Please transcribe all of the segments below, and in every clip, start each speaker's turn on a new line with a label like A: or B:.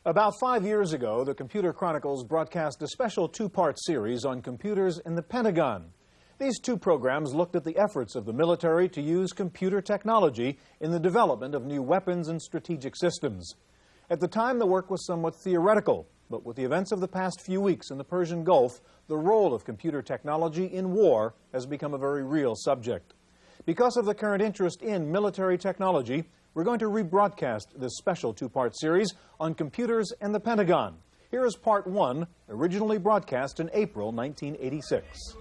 A: About 5 years ago, the Computer Chronicles broadcast a special two-part series on computers in the Pentagon. These two programs looked at the efforts of the military to use computer technology in the development of new weapons and strategic systems. At the time, the work was somewhat theoretical, but with the events of the past few weeks in the Persian Gulf, the role of computer technology in war has become a very real subject. Because of the current interest in military technology, we're going to rebroadcast this special two-part series on computers and the Pentagon. Here is part one, originally broadcast in April 1986.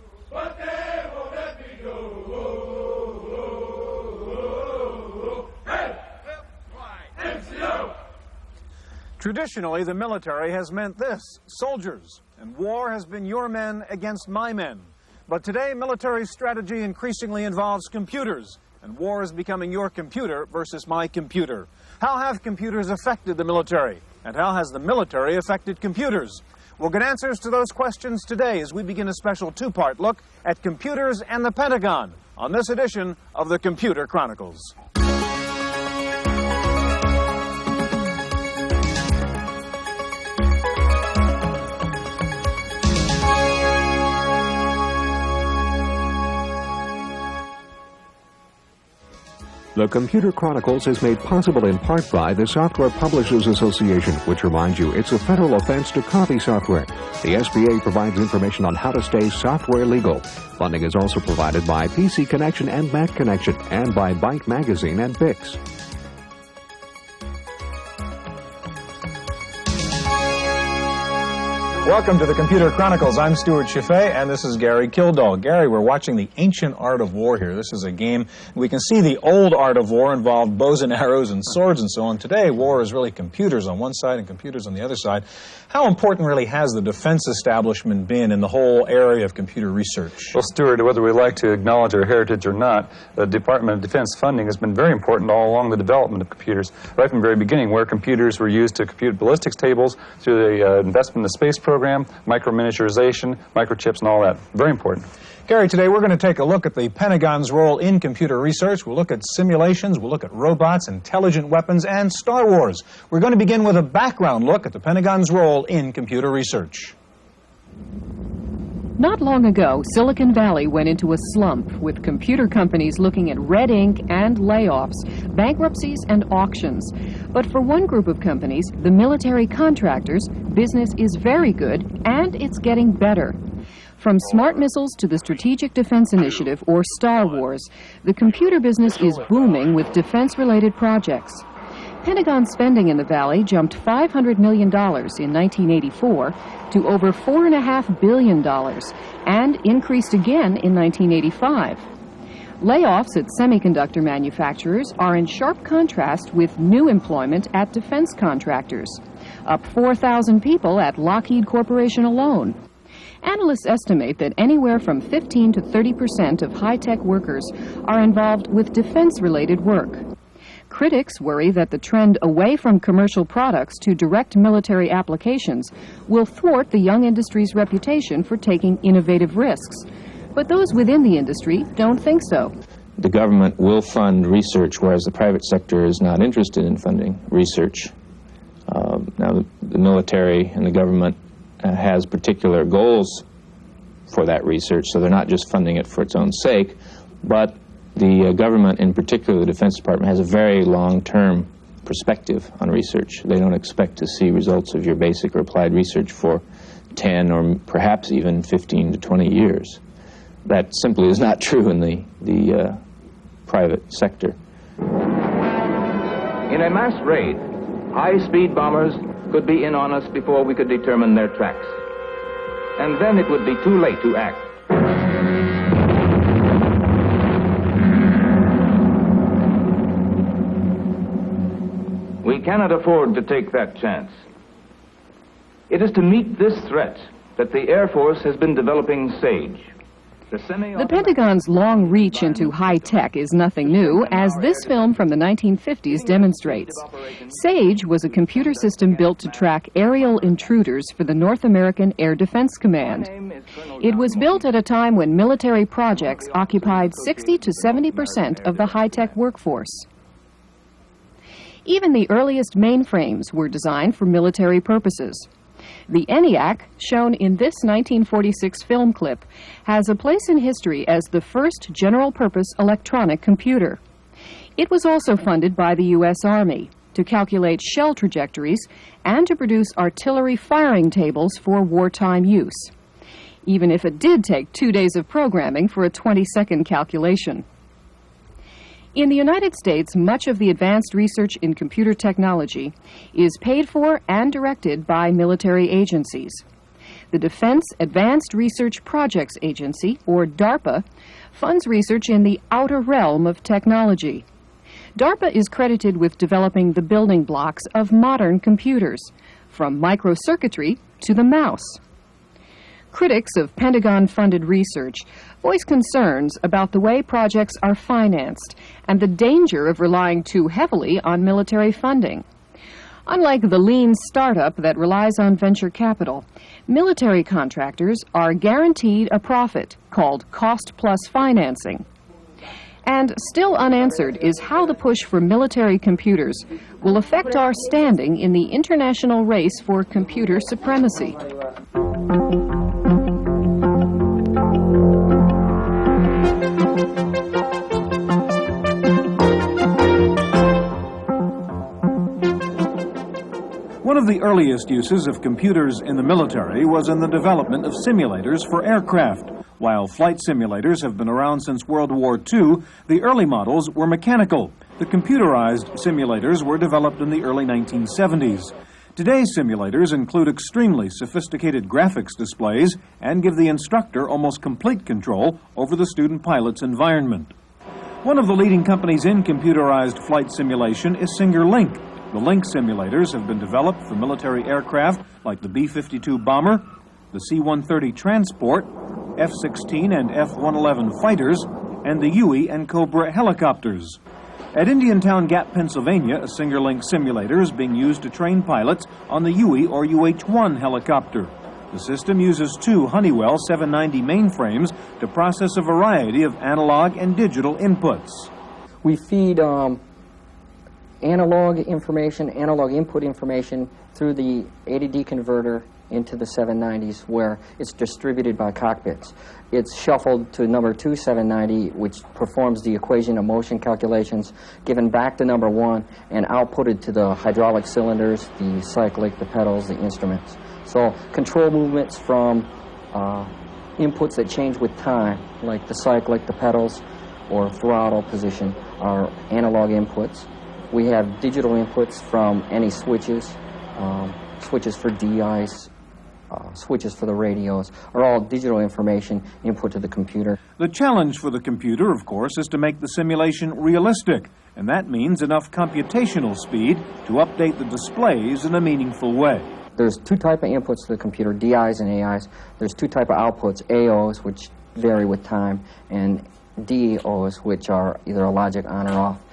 A: Traditionally, the military has meant this: soldiers, and war has been your men against my men. But today, military strategy increasingly involves computers, and war is becoming your computer versus my computer. How have computers affected the military? And how has the military affected computers? We'll get answers to those questions today as we begin a special two-part look at computers and the Pentagon on this edition of the Computer Chronicles.
B: The Computer Chronicles is made possible in part by the Software Publishers Association, which reminds you it's a federal offense to copy software. The SPA provides information on how to stay software legal. Funding is also provided by PC Connection and Mac Connection, and by Byte Magazine and Bix.
A: Welcome to the Computer Chronicles. I'm Stuart Chaffee, and this is Gary Kildall. Gary, we're watching the ancient art of war here. This is a game. We can see the old art of war involved bows and arrows and swords and so on. Today, war is really computers on one side and computers on the other side. How important really has the defense establishment been in the whole area of computer research?
C: Well, Stuart, whether we like to acknowledge our heritage or not, the Department of Defense funding has been very important all along the development of computers, right from the very beginning, where computers were used to compute ballistics tables, through the investment in the space program, micro-miniaturization, microchips, and all that. Very important.
A: Gary, today we're going to take a look at the Pentagon's role in computer research. We'll look at simulations, we'll look at robots, intelligent weapons, and Star Wars. We're going to begin with a background look at the Pentagon's role in computer research.
D: Not long ago, Silicon Valley went into a slump, with computer companies looking at red ink and layoffs, bankruptcies and auctions. But for one group of companies, the military contractors, business is very good, and it's getting better. From smart missiles to the Strategic Defense Initiative, or Star Wars, the computer business is booming with defense-related projects. Pentagon spending in the Valley jumped $500 million in 1984 to over $4.5 billion and increased again in 1985. Layoffs at semiconductor manufacturers are in sharp contrast with new employment at defense contractors, up 4,000 people at Lockheed Corporation alone. Analysts estimate that anywhere from 15 to 30% of high-tech workers are involved with defense-related work. Critics worry that the trend away from commercial products to direct military applications will thwart the young industry's reputation for taking innovative risks. But those within the industry don't think so.
E: The government will fund research, whereas the private sector is not interested in funding research. Now, the military and the government has particular goals for that research, so they're not just funding it for its own sake, but the government, in particular the Defense Department, has a very long-term perspective on research. They don't expect to see results of your basic or applied research for 10 or perhaps even 15 to 20 years. That simply is not true in the private sector.
F: In a mass raid, high-speed bombers could be in on us before we could determine their tracks. And then it would be too late to act. We cannot afford to take that chance. It is to meet this threat that the Air Force has been developing SAGE.
D: The Pentagon's long reach into high-tech is nothing new, as this film from the 1950s demonstrates. SAGE was a computer system built to track aerial intruders for the North American Air Defense Command. It was built at a time when military projects occupied 60 to 70% of the high-tech workforce. Even the earliest mainframes were designed for military purposes. The ENIAC, shown in this 1946 film clip, has a place in history as the first general-purpose electronic computer. It was also funded by the U.S. Army to calculate shell trajectories and to produce artillery firing tables for wartime use, even if it did take 2 days of programming for a 20-second calculation. In the United States, much of the advanced research in computer technology is paid for and directed by military agencies. The Defense Advanced Research Projects Agency, or DARPA, funds research in the outer realm of technology. DARPA is credited with developing the building blocks of modern computers, from microcircuitry to the mouse. Critics of Pentagon-funded research voice concerns about the way projects are financed and the danger of relying too heavily on military funding. Unlike the lean startup that relies on venture capital, military contractors are guaranteed a profit called cost-plus financing. And still unanswered is how the push for military computers will affect our standing in the international race for computer supremacy.
A: One of the earliest uses of computers in the military was in the development of simulators for aircraft. While flight simulators have been around since World War II, the early models were mechanical. The computerized simulators were developed in the early 1970s. Today's simulators include extremely sophisticated graphics displays and give the instructor almost complete control over the student pilot's environment. One of the leading companies in computerized flight simulation is Singer Link. The Link simulators have been developed for military aircraft like the B-52 bomber, the C-130 transport, F-16 and F-111 fighters, and the Huey and Cobra helicopters. At Indiantown Gap, Pennsylvania, a Singer Link simulator is being used to train pilots on the Huey or UH-1 helicopter. The system uses two Honeywell 790 mainframes to process a variety of analog and digital inputs.
G: We feed analog input information through the A-to-D converter into the 790s, where it's distributed by cockpits. It's shuffled to number 2 790, which performs the equation of motion calculations, given back to number 1, and outputted to the hydraulic cylinders, the cyclic, the pedals, the instruments. So control movements from inputs that change with time, like the cyclic, the pedals, or throttle position, are analog inputs. We have digital inputs from any switches, switches for DIs, switches for the radios, are all digital information input to the computer.
A: The challenge for the computer, of course, is to make the simulation realistic, and that means enough computational speed to update the displays in a meaningful way.
G: There's two types of inputs to the computer, DIs and AIs. There's two types of outputs, AOs, which vary with time, and DOs, which are either a logic on or off.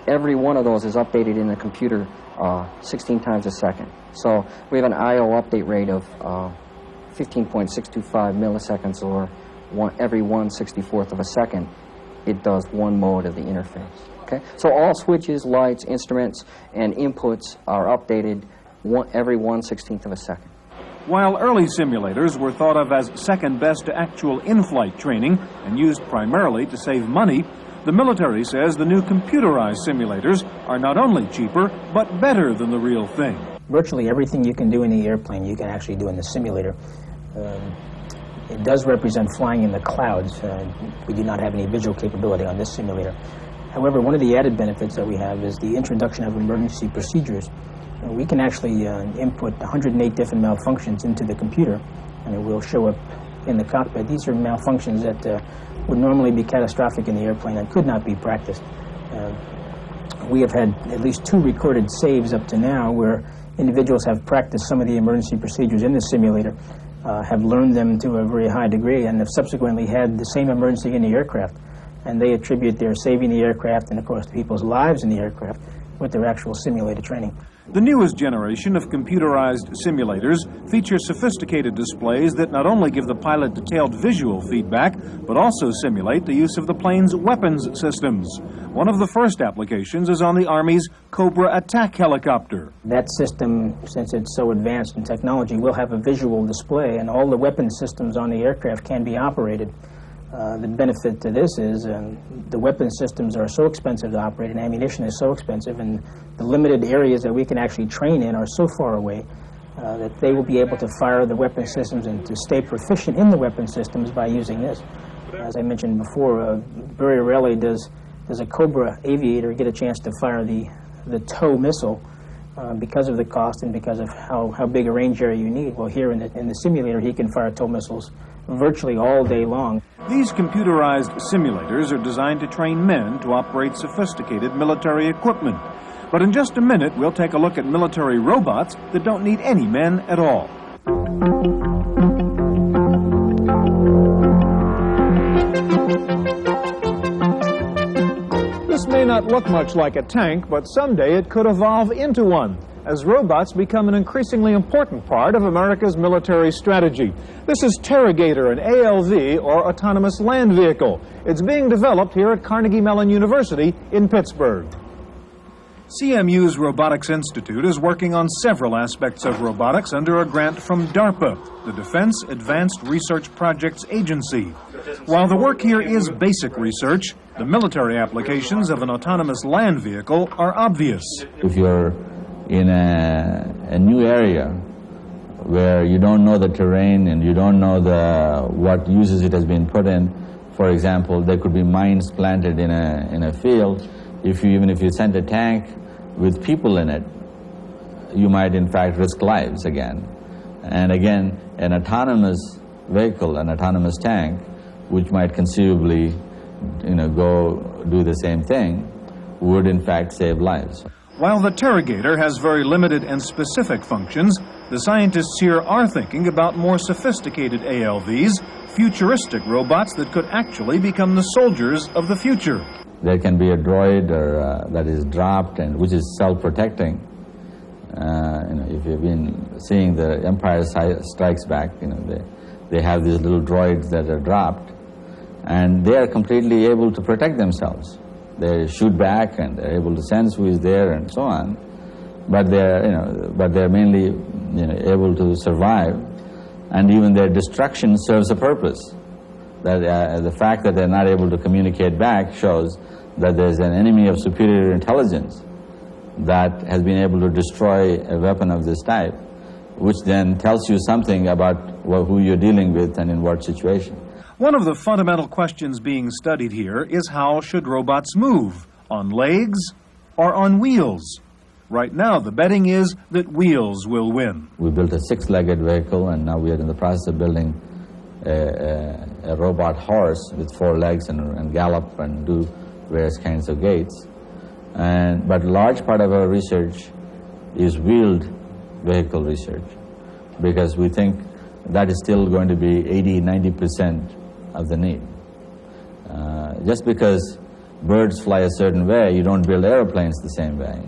G: Every one of those is updated in the computer 16 times a second. So we have an I/O update rate of 15.625 milliseconds, or every 1/64th of a second. It does one mode of the interface. Okay? So all switches, lights, instruments, and inputs are updated every 1/16th of a second.
A: While early simulators were thought of as second best to actual in-flight training and used primarily to save money, the military says the new computerized simulators are not only cheaper, but better than the real thing.
H: Virtually everything you can do in the airplane, you can actually do in the simulator. It does represent flying in the clouds. We do not have any visual capability on this simulator. However, one of the added benefits that we have is the introduction of emergency procedures. We can actually input 108 different malfunctions into the computer, and it will show up in the cockpit. These are malfunctions that would normally be catastrophic in the airplane and could not be practiced. We have had at least 2 recorded saves up to now where individuals have practiced some of the emergency procedures in the simulator, have learned them to a very high degree, and have subsequently had the same emergency in the aircraft. And they attribute their saving the aircraft and, of course, the people's lives in the aircraft with their actual simulated training.
A: The newest generation of computerized simulators feature sophisticated displays that not only give the pilot detailed visual feedback, but also simulate the use of the plane's weapons systems. One of the first applications is on the Army's Cobra attack helicopter.
H: That system, since it's so advanced in technology, will have a visual display, and all the weapon systems on the aircraft can be operated. The benefit to this is the weapon systems are so expensive to operate, and ammunition is so expensive, and the limited areas that we can actually train in are so far away that they will be able to fire the weapon systems and to stay proficient in the weapon systems by using this. As I mentioned before, very rarely does a Cobra aviator get a chance to fire the TOW missile because of the cost and because of how big a range area you need. Well, here in the simulator, he can fire TOW missiles virtually all day long.
A: These computerized simulators are designed to train men to operate sophisticated military equipment. But in just a minute, we'll take a look at military robots that don't need any men at all. This may not look much like a tank, but someday it could evolve into one, as robots become an increasingly important part of America's military strategy. This is Terragator, an ALV, or autonomous land vehicle. It's being developed here at Carnegie Mellon University in Pittsburgh. CMU's Robotics Institute is working on several aspects of robotics under a grant from DARPA, the Defense Advanced Research Projects Agency. While the work here is basic research, the military applications of an autonomous land vehicle are obvious.
I: If you're in a new area where you don't know the terrain and you don't know what uses it has been put in, for example, there could be mines planted in a field. Even if you send a tank with people in it, you might in fact risk lives again. And again, an autonomous vehicle, an autonomous tank, which might conceivably go do the same thing, would in fact save lives.
A: While the Terragator has very limited and specific functions, the scientists here are thinking about more sophisticated ALVs, futuristic robots that could actually become the soldiers of the future.
I: There can be a droid that is dropped and which is self-protecting. If you've been seeing the Empire Strikes Back, they have these little droids that are dropped, and they are completely able to protect themselves. They shoot back and they're able to sense who is there and so on, but they're mainly able to survive, and even their destruction serves a purpose. That the fact that they're not able to communicate back shows that there's an enemy of superior intelligence that has been able to destroy a weapon of this type, which then tells you something about who you're dealing with and in what situation.
A: One of the fundamental questions being studied here is how should robots move, on legs or on wheels? Right now, the betting is that wheels will win.
I: We built a six-legged vehicle, and now we are in the process of building a robot horse with 4 legs and gallop and do various kinds of gaits. But a large part of our research is wheeled vehicle research, because we think that is still going to be 80–90% of the need. Just because birds fly a certain way, you don't build airplanes the same way.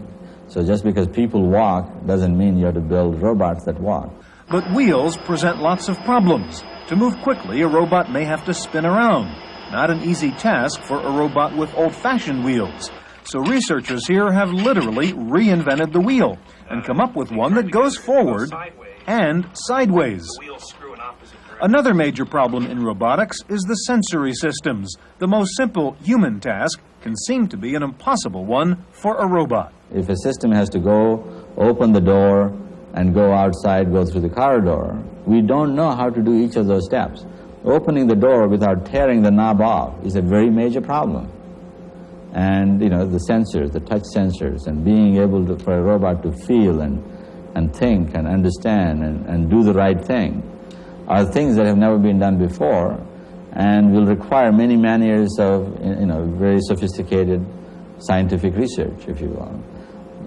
I: So just because people walk doesn't mean you have to build robots that walk.
A: But wheels present lots of problems. To move quickly, a robot may have to spin around. Not an easy task for a robot with old-fashioned wheels. So researchers here have literally reinvented the wheel and come up with one that goes forward and sideways. Another major problem in robotics is the sensory systems. The most simple human task can seem to be an impossible one for a robot.
I: If a system has to go open the door and go outside, go through the corridor, we don't know how to do each of those steps. Opening the door without tearing the knob off is a very major problem. And the sensors, the touch sensors, and being able for a robot to feel and think and understand and do the right thing are things that have never been done before and will require many years of very sophisticated scientific research, if you will.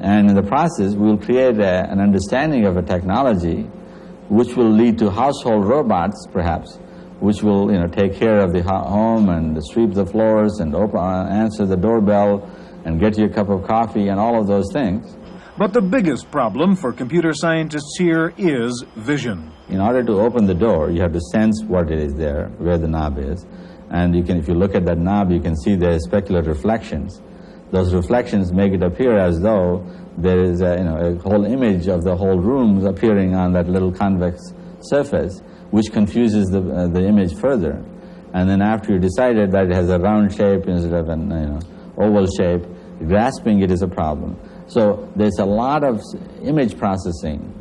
I: And in the process, we'll create an understanding of a technology which will lead to household robots, perhaps, which will take care of the home and sweep the floors and answer the doorbell and get you a cup of coffee and all of those things.
A: But the biggest problem for computer scientists here is vision.
I: In order to open the door, you have to sense what it is there, where the knob is. And you can, if you look at that knob, you can see there are specular reflections. Those reflections make it appear as though there is a whole image of the whole room appearing on that little convex surface, which confuses the image further. And then after you decided that it has a round shape instead of an oval shape, grasping it is a problem. So there's a lot of image processing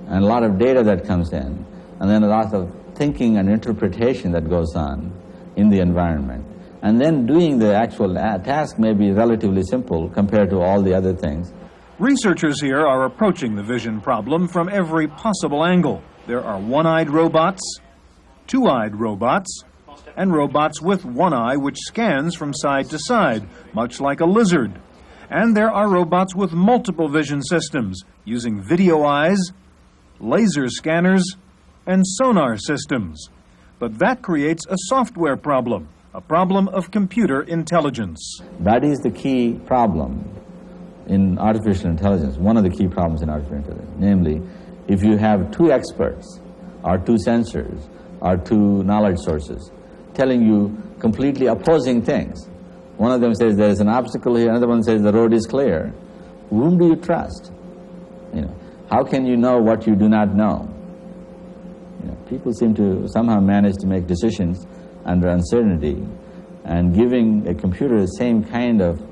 I: and a lot of data that comes in, and then a lot of thinking and interpretation that goes on in the environment. And then doing the actual task may be relatively simple compared to all the other things.
A: Researchers here are approaching the vision problem from every possible angle. There are one-eyed robots, two-eyed robots, and robots with one eye which scans from side to side, much like a lizard. And there are robots with multiple vision systems, using video eyes, laser scanners, and sonar systems. But that creates a software problem, a problem of computer intelligence.
I: That is the key problem in artificial intelligence, one of the key problems in artificial intelligence. Namely, if you have two experts, or two sensors, or two knowledge sources, telling you completely opposing things. One of them says there's an obstacle here, another one says the road is clear. Whom do you trust? How can you know what you do not know? People seem to somehow manage to make decisions under uncertainty, and giving a computer the same kind of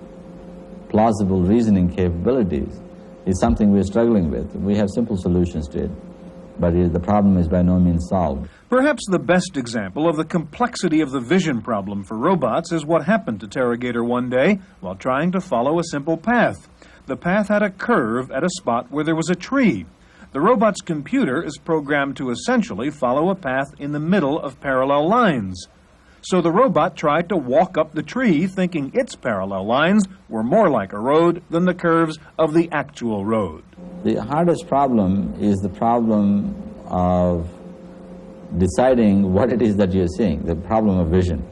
I: plausible reasoning capabilities is something we're struggling with. We have simple solutions to it, but the problem is by no means solved.
A: Perhaps the best example of the complexity of the vision problem for robots is what happened to Terragator one day while trying to follow a simple path. The path had a curve at a spot where there was a tree. The robot's computer is programmed to essentially follow a path in the middle of parallel lines. So the robot tried to walk up the tree thinking its parallel lines were more like a road than the curves of the actual road.
I: The hardest problem is the problem of deciding what it is that you're seeing, the problem of vision.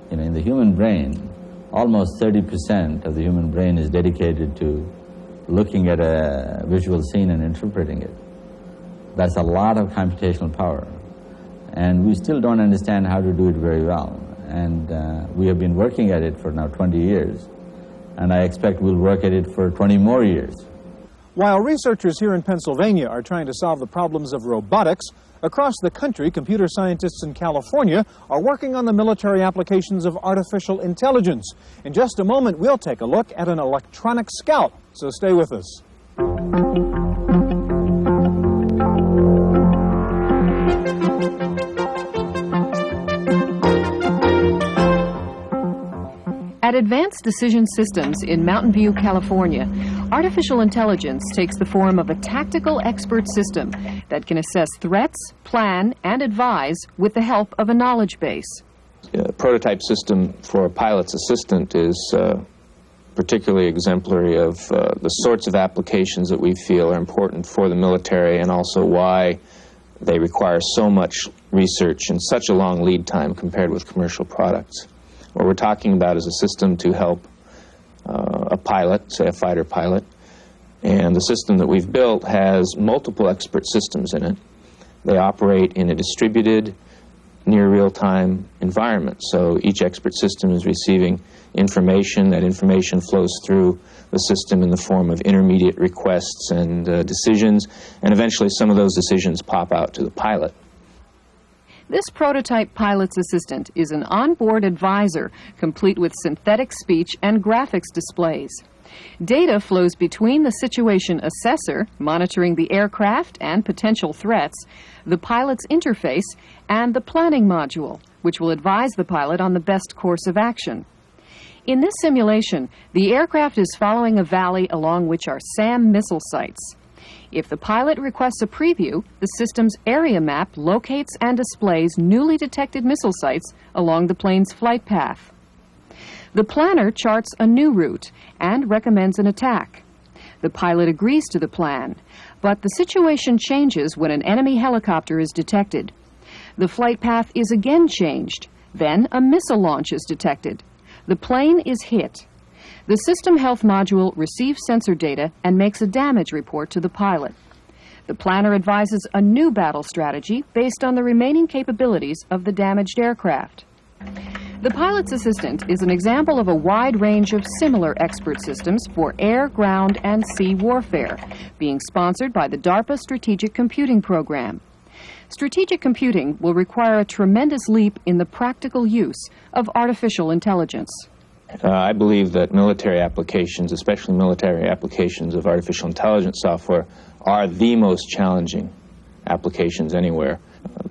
I: In the human brain, almost 30% of the human brain is dedicated to looking at a visual scene and interpreting it. That's a lot of computational power. And we still don't understand how to do it very well. And we have been working at it for now 20 years. And I expect we'll work at it for 20 more years.
A: While researchers here in Pennsylvania are trying to solve the problems of robotics, across the country, computer scientists in California are working on the military applications of artificial intelligence. In just a moment, we'll take a look at an electronic scout, so stay with us.
D: At Advanced Decision Systems in Mountain View, California, artificial intelligence takes the form of a tactical expert system that can assess threats, plan, and advise with the help of a knowledge base.
E: A prototype system for a pilot's assistant is particularly exemplary of the sorts of applications that we feel are important for the military, and also why they require so much research and such a long lead time compared with commercial products. What we're talking about is a system to help a pilot, say a fighter pilot, and the system that we've built has multiple expert systems in it. They operate in a distributed, near real-time environment, so each expert system is receiving information. That information flows through the system in the form of intermediate requests and decisions, and eventually some of those decisions pop out to the pilot.
D: This prototype pilot's assistant is an onboard advisor, complete with synthetic speech and graphics displays. Data flows between the situation assessor, monitoring the aircraft and potential threats, the pilot's interface, and the planning module, which will advise the pilot on the best course of action. In this simulation, the aircraft is following a valley along which are SAM missile sites. If the pilot requests a preview, the system's area map locates and displays newly detected missile sites along the plane's flight path. The planner charts a new route and recommends an attack. The pilot agrees to the plan, but the situation changes when an enemy helicopter is detected. The flight path is again changed. Then a missile launch is detected. The plane is hit. The System Health Module receives sensor data and makes a damage report to the pilot. The planner advises a new battle strategy based on the remaining capabilities of the damaged aircraft. The pilot's assistant is an example of a wide range of similar expert systems for air, ground, and sea warfare, being sponsored by the DARPA Strategic Computing Program. Strategic computing will require a tremendous leap in the practical use of artificial intelligence.
E: I believe that military applications, especially military applications of artificial intelligence software, are the most challenging applications anywhere.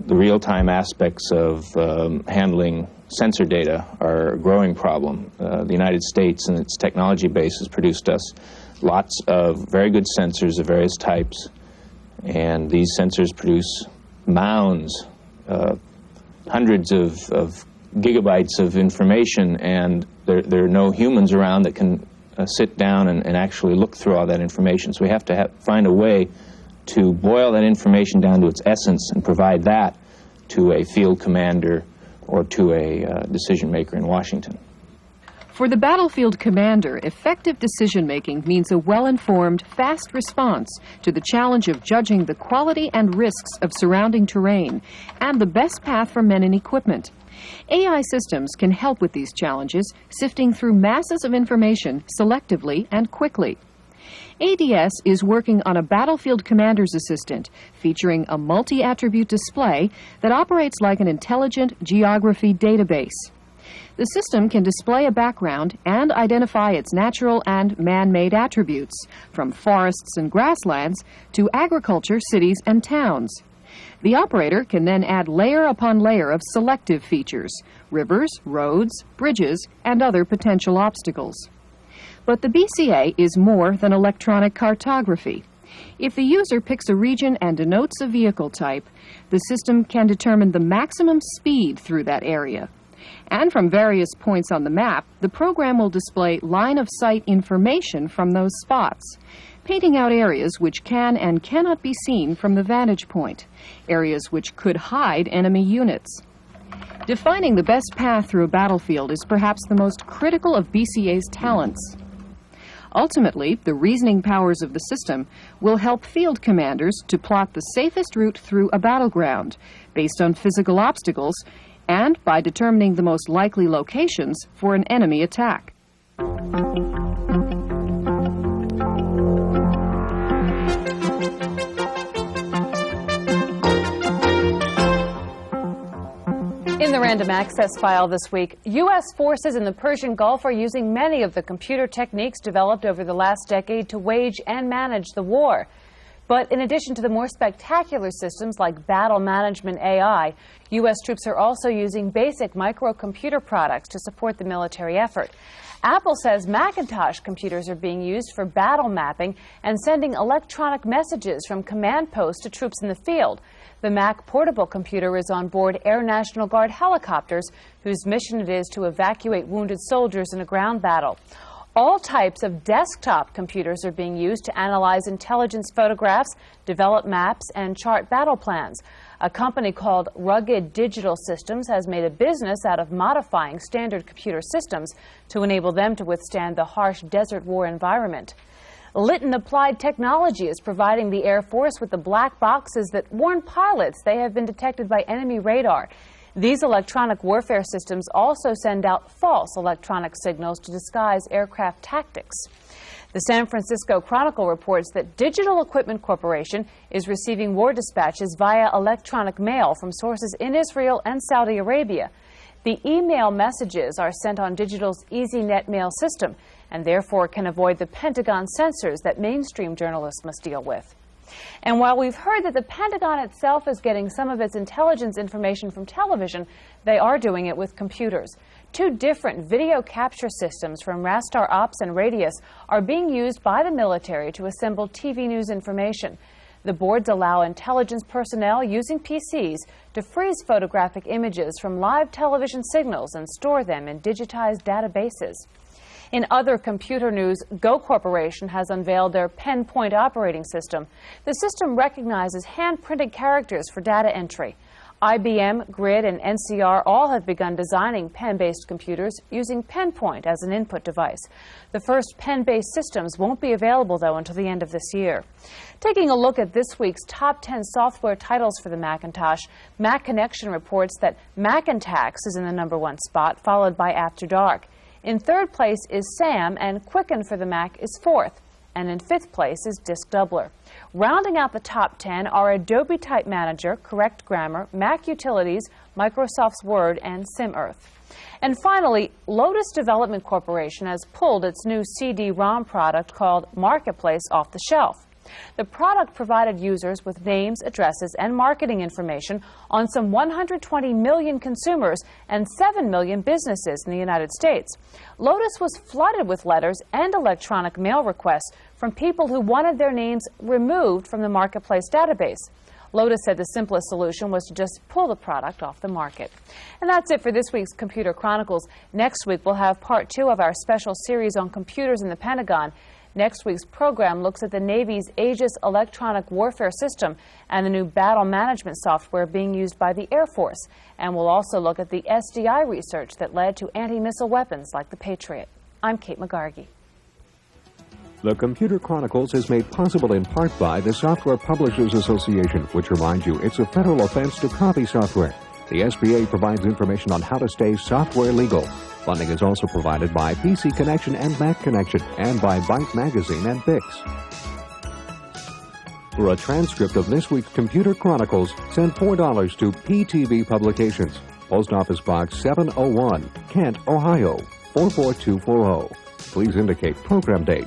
E: The real-time aspects of handling sensor data are a growing problem. The United States and its technology base has produced us lots of very good sensors of various types, and these sensors produce mounds, hundreds of gigabytes of information, and there are no humans around that can sit down and actually look through all that information. So we have to find a way to boil that information down to its essence and provide that to a field commander or to a decision maker in Washington.
D: For the battlefield commander, effective decision-making means a well-informed, fast response to the challenge of judging the quality and risks of surrounding terrain and the best path for men and equipment. AI systems can help with these challenges, sifting through masses of information selectively and quickly. ADS is working on a battlefield commander's assistant featuring a multi-attribute display that operates like an intelligent geography database. The system can display a background and identify its natural and man-made attributes, from forests and grasslands to agriculture, cities, and towns. The operator can then add layer upon layer of selective features, rivers, roads, bridges, and other potential obstacles. But the BCA is more than electronic cartography. If the user picks a region and denotes a vehicle type, the system can determine the maximum speed through that area. And from various points on the map, the program will display line-of-sight information from those spots, painting out areas which can and cannot be seen from the vantage point, areas which could hide enemy units. Defining the best path through a battlefield is perhaps the most critical of BCA's talents. Ultimately, the reasoning powers of the system will help field commanders to plot the safest route through a battleground based on physical obstacles and by determining the most likely locations for an enemy attack.
J: In the Random Access file this week, U.S. forces in the Persian Gulf are using many of the computer techniques developed over the last decade to wage and manage the war. But in addition to the more spectacular systems like battle management AI, U.S. troops are also using basic microcomputer products to support the military effort. Apple says Macintosh computers are being used for battle mapping and sending electronic messages from command posts to troops in the field. The Mac portable computer is on board Air National Guard helicopters, whose mission it is to evacuate wounded soldiers in a ground battle. All types of desktop computers are being used to analyze intelligence photographs, develop maps, and chart battle plans. A company called Rugged Digital Systems has made a business out of modifying standard computer systems to enable them to withstand the harsh desert war environment. Litton Applied Technology is providing the Air Force with the black boxes that warn pilots they have been detected by enemy radar. These electronic warfare systems also send out false electronic signals to disguise aircraft tactics. The San Francisco Chronicle reports that Digital Equipment Corporation is receiving war dispatches via electronic mail from sources in Israel and Saudi Arabia. The email messages are sent on Digital's EasyNet mail system and therefore can avoid the Pentagon censors that mainstream journalists must deal with. And while we've heard that the Pentagon itself is getting some of its intelligence information from television, they are doing it with computers. Two different video capture systems from Rastar Ops and Radius are being used by the military to assemble TV news information. The boards allow intelligence personnel using PCs to freeze photographic images from live television signals and store them in digitized databases. In other computer news, Go Corporation has unveiled their PenPoint operating system. The system recognizes hand-printed characters for data entry. IBM, Grid, and NCR all have begun designing pen-based computers using PenPoint as an input device. The first pen-based systems won't be available, though, until the end of this year. Taking a look at this week's top 10 software titles for the Macintosh, Mac Connection reports that Macintax is in the #1 spot, followed by After Dark. In third place is SAM, and Quicken for the Mac is fourth. And in fifth place is Disk Doubler. Rounding out the top 10 are Adobe Type Manager, Correct Grammar, Mac Utilities, Microsoft's Word, and SimEarth. And finally, Lotus Development Corporation has pulled its new CD-ROM product called Marketplace off the shelf. The product provided users with names, addresses, and marketing information on some 120 million consumers and 7 million businesses in the United States. Lotus was flooded with letters and electronic mail requests from people who wanted their names removed from the Marketplace database. Lotus said the simplest solution was to just pull the product off the market. And that's it for this week's Computer Chronicles. Next week, we'll have part 2 of our special series on computers in the Pentagon. Next week's program looks at the Navy's Aegis electronic warfare system and the new battle management software being used by the Air Force. And we'll also look at the SDI research that led to anti-missile weapons like the Patriot. I'm Kate McGargy.
B: The Computer Chronicles is made possible in part by the Software Publishers Association, which reminds you it's a federal offense to copy software. The SBA provides information on how to stay software legal. Funding is also provided by PC Connection and Mac Connection, and by Byte Magazine and Bix. For a transcript of this week's Computer Chronicles, send $4 to PTV Publications, Post Office Box 701, Kent, Ohio, 44240. Please indicate program date.